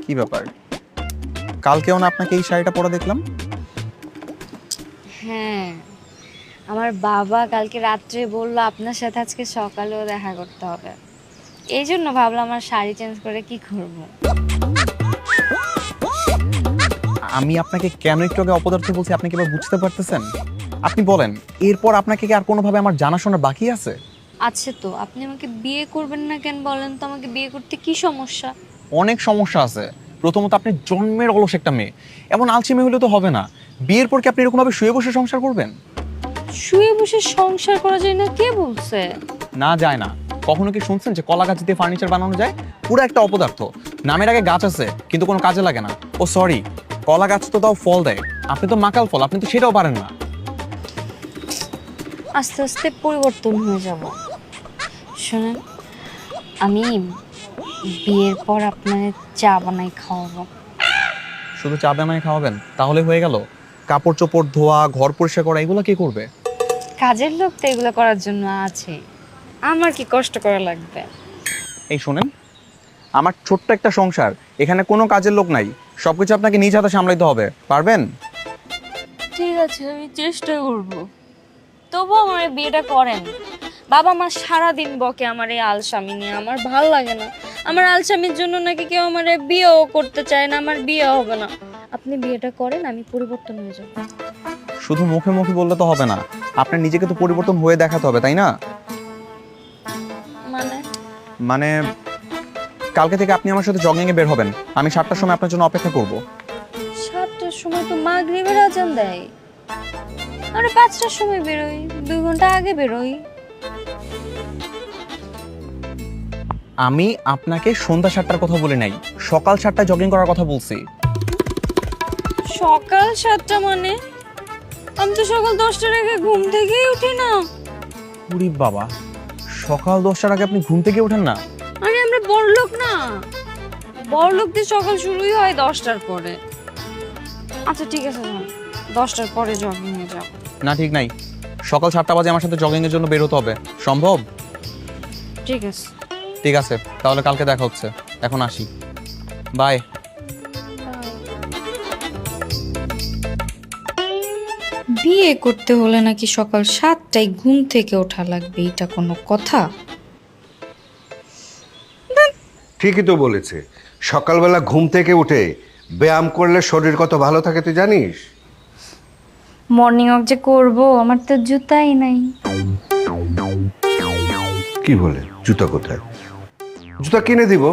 কি ব্যাপার, কালকেও না আপনাকে এই শাড়িটা পরা দেখলাম? হ্যাঁ, আমার বাবা কালকে রাত্রে বললো আপনার সাথে আজকে সকালেও দেখা করতে হবে, এই জন্য ভাবলাম আমার শাড়ি চেঞ্জ করে কি করব। আমি আপনাকে কেন একটু আগে অপদার্থ বলছি আপনি কি এবার বুঝতে পারতেছেন? আপনি বলেন, এরপর আপনাকে কি আর কোনোভাবে আমার জানাশোনা বাকি আছে? আছে তো, আপনি আমাকে বিয়ে করবেন না কেন বলেন তো? আমাকে বিয়ে করতে কি সমস্যা? অনেক সমস্যা আছে। প্রথমত, আপনি জন্মের অলস একটা মেয়ে, এমন আলসি মেয়ে হলে তো হবে না। বিয়ের পর কি আপনি এরকম ভাবে শুয়ে বসে সংসার করবেন? শুয়ে বসে সংসার করা যায় না? কে বলছে? না, যায় না। কখনো কি শুনছেন যে কলা গাছ দিয়ে ফার্নিচার বানানো যায়? পুরো একটা অপদার্থ। নামের আগে গাছ আছে কিন্তু কোনো কাজে লাগে না। ও সরি, কলা গাছ তো তাও ফল দেয়, আপনি তো মাকাল ফল, আপনি তো সেটাও পারেন না। আস্তে আস্তে পরিবর্তন হয়ে যাব। শোনেন, আমি বিয়ের পর আপনার চা বানাই খাওয়াবো। শুধু চা বানায় খাওয়াবেন তাহলে হয়ে গেল? কাপড় চোপড় ধোয়া, ঘর পরিষ্কার করা, এগুলো কে করবে? কাজের লোক তো এগুলো করার জন্য আছে, আমার কি কষ্ট করা লাগবে? এই শোনেন, আমার ছোট্ট একটা সংসার, এখানে কোনো কাজের লোক নাই, সবকিছু আপনাকে নিজ হাতে সামলাইতে হবে। পারবেন? ঠিক আছে, আমি চেষ্টা করব। তবু আমার এই বিয়েটা করেন। বাবা মা সারাদিন বকে আমার এই আলসামি নিয়ে, আমার ভাল লাগে না। আমার আলসামির জন্য নাকি কেউ আমার বিয়েও করতে চায় না, আমার বিয়ে হবে না। আপনি বিয়েটা করেন, আমি পরিবর্তন হয়ে যাব। শুধু মুখে মুখে বললে তো হবে না, আপনার নিজেকে তো পরিবর্তন হয়ে দেখাতে হবে, তাই না? মানে? মানে কালকে থেকে আপনি আমার সাথে জগিং এ বের হবেন। আমি 7টার সময় আপনার জন্য অপেক্ষা করব। 7টার সময় তো মাগরিবের আজান দেয়। আমরা 5টার সময় বেরোই, 2 ঘন্টা আগে বেরোই। আমি আপনাকে সন্ধ্যা 7টার কথা বলি নাই, সকাল 7টায় জগিং করার কথা বলছি। সকাল 7টা মানে? আমি তো সকাল 10টার আগে ঘুম থেকেই উঠি না। উরি বাবা, সকাল 10টার আগে আপনি ঘুম থেকে ওঠেন না? আরে আমরা বড়লোক না, বড়লোকদের সকাল শুরুই হয় 10টার পরে। আচ্ছা ঠিক আছে, যান 10টার পরে জগিং এ যাব। না, ঠিক নাই। সকাল 7টা বাজে আমার সাথে জগিং এর জন্য বের হতে হবে। সম্ভব? ঠিক আছে। ঠিক আছে, তাহলে কালকে দেখা হচ্ছে। এখন আসি, বাই। বিয়ে করতে হলে নাকি সকাল 7টায় ঘুম থেকে ওঠা লাগবে, এটা কোনো কথা? ঠিকই তো বলেছে, সকালবেলা ঘুম থেকে উঠে ব্যায়াম করলে শরীর কত ভালো থাকে তুই জানিস? মর্নিং ওয়াক যে করব, আমার তো জুতাই নাই। কি বলে? জুতা কোথায়? জুতা কিনে দিব।